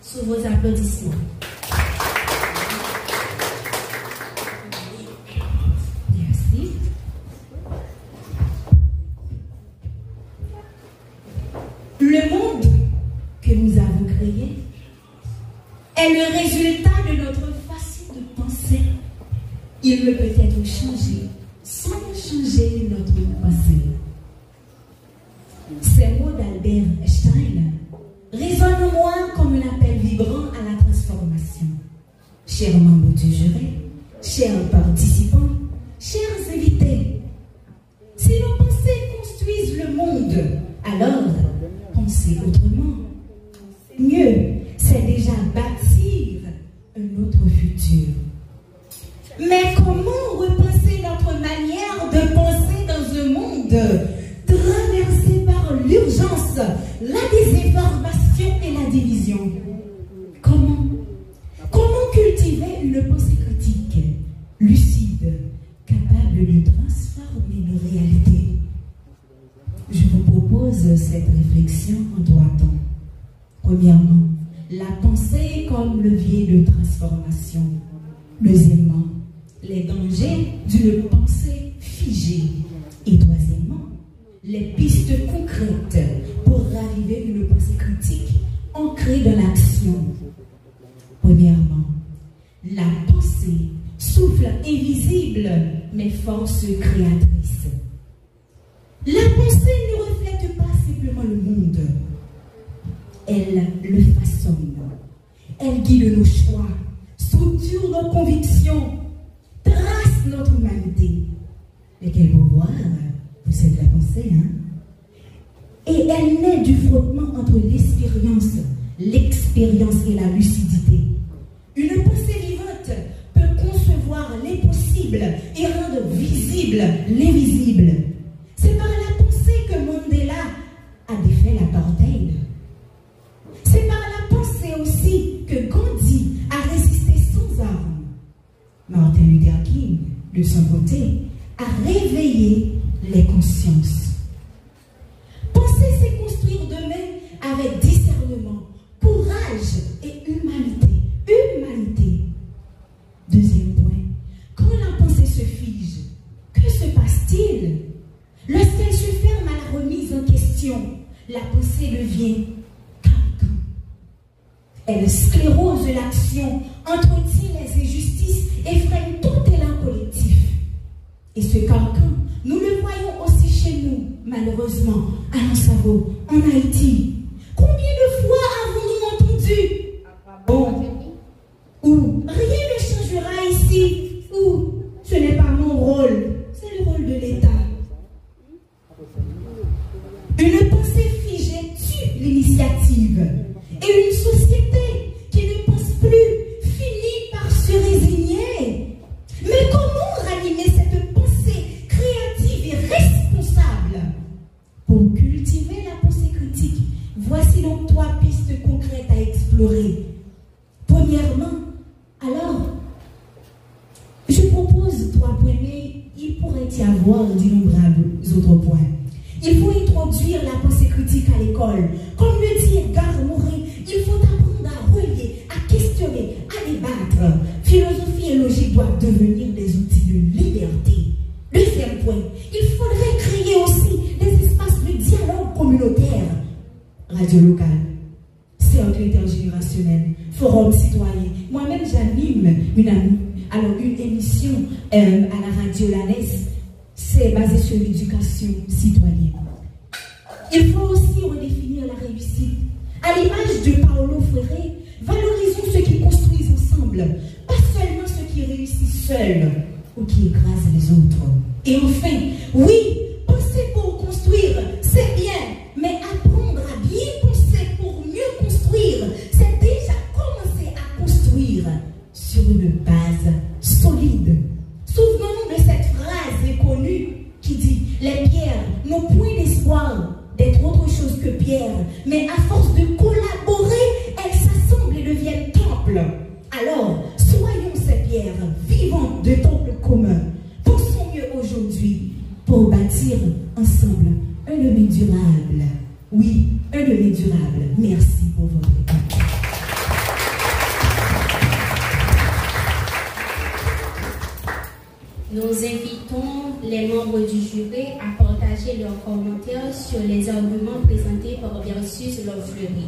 sous vos applaudissements. Merci. Le monde que nous avons créé est le résultat de notre façon de penser. Il ne peut être changé sans changer notre pensée. Ces mots d'Albert Einstein résonnent en moi comme un appel vibrant à la transformation. Chers membres du jury, chers participants, chers invités, si nos pensées construisent le monde, alors pensez autrement. Mieux, c'est déjà bâtir un autre futur. Mais comment repenser notre manière de penser dans un monde traversé par l'urgence, la désinformation et la division? Comment cultiver une pensée critique, lucide, capable de transformer nos réalités? Je vous propose cette réflexion en trois temps. Premièrement, la pensée comme levier de transformation. Deuxièmement, les dangers d'une pensée figée. Et troisièmement, les pistes concrètes pour raviver une pensée critique ancrée dans l'action. Premièrement, la pensée, souffle invisible mais force créatrice. La pensée ne reflète pas simplement le monde. Elle le façonne. Elle guide nos choix, structure nos convictions, trace notre humanité. Mais quel pouvoir possède la pensée, hein? Et elle naît du frottement entre l'expérience et la lucidité. Une pensée vivante peut concevoir l'impossible et rendre visible l'invisible. C'est par la pensée que Mandela a défait l'apartheid. C'est par la pensée aussi que Gandhi a résisté sans armes. Martin Luther King, de son côté, a réveillé les consciences. Penser, c'est construire demain avec discernement, courage et humanité. Humanité. Deuxième point, quand la pensée se fige, que se passe-t-il? Lorsqu'elle se ferme à la remise en question, la pensée devient carcan. Elle sclérose l'action, entretient les injustices et freine tout élan collectif. Et ce carcan, nous le voyons aussi chez nous, malheureusement, à Lansavo, en Haïti. Combien de fois avons-nous entendu? Bon, ou rien ne changera ici, ou ce n'est pas mon rôle, c'est le rôle de l'État. Une pensée figée tue l'initiative. Et une société qui ne pense plus finit par se résigner. Mais comment ranimer cette pensée créative et responsable? Pour cultiver la pensée critique, voici donc trois pistes concrètes à explorer. Premièrement, alors, je propose trois points, mais il pourrait y avoir d'innombrables autres points. Il faut introduire la pensée critique à l'école. Comme le dit Edgar Morin, il faut apprendre à relier, à questionner, à débattre. Philosophie et logique doivent devenir des outils de liberté. Deuxième point, il faudrait créer aussi des espaces de dialogue communautaire. Radio locale, cercle intergénérationnel, forum citoyen. Moi-même, j'anime une émission à la radio Lanès. C'est basé sur l'éducation citoyenne. Il faut aussi redéfinir la réussite. À l'image de Paulo Freire, valorisons ceux qui construisent ensemble, pas seulement ceux qui réussissent seuls ou qui écrasent les autres. Et enfin, oui, penser pour construire, c'est bien, mais apprendre à bien penser pour mieux construire, c'est déjà commencer à construire sur une base solide. Souvenons-nous de cette phrase inconnue qui dit « Les pierres n'ont point d'espoir d'être autre chose que pierre, mais à force de collaborer, elles s'assemblent et deviennent temples. » Alors, soyons ces pierres vivantes de temples communs. Pensons mieux aujourd'hui pour bâtir ensemble un domaine durable. Oui, un domaine durable. Merci pour votre écoute. Nous invitons les membres du jury à partager leurs commentaires sur les arguments présentés par Versus Love Fleury.